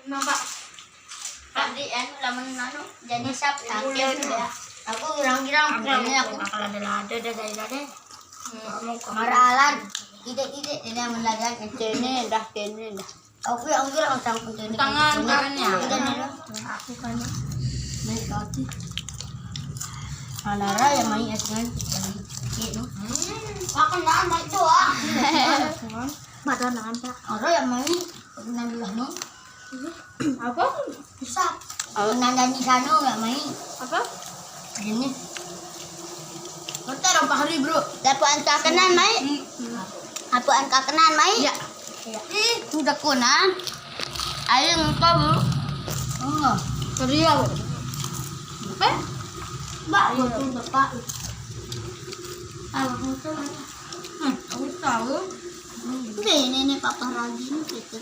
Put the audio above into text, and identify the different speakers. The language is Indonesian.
Speaker 1: Nampak.
Speaker 2: Tadi lamun jadi sap tangkil ya. Aku girang-girang ini aku
Speaker 1: Bakal ada dari.
Speaker 2: maralan. Tidak ini yang melagan
Speaker 3: Kene dah.
Speaker 2: Aku yang girang tang ini.
Speaker 1: Tangannya.
Speaker 2: Aku kan. Naik kaki. Anara yang main eskan. Itu. Makan nama itu ah.
Speaker 1: Mata nangan Pak.
Speaker 2: Orang yang main nandulah no.
Speaker 1: Apa?
Speaker 2: Bisa. Nandani sana nggak main.
Speaker 1: Apa?
Speaker 2: Ini. Kita berapa hari bro? Dapat kakenan mai? Apaan kakenan mai?
Speaker 1: Ya.
Speaker 2: Ih, udah kunan. Ayo engkau bro. Oh,
Speaker 1: Kerja. Apa?
Speaker 2: mbak betul bapak.
Speaker 1: Aku tahu.
Speaker 2: Ini papa lagi nih gitu.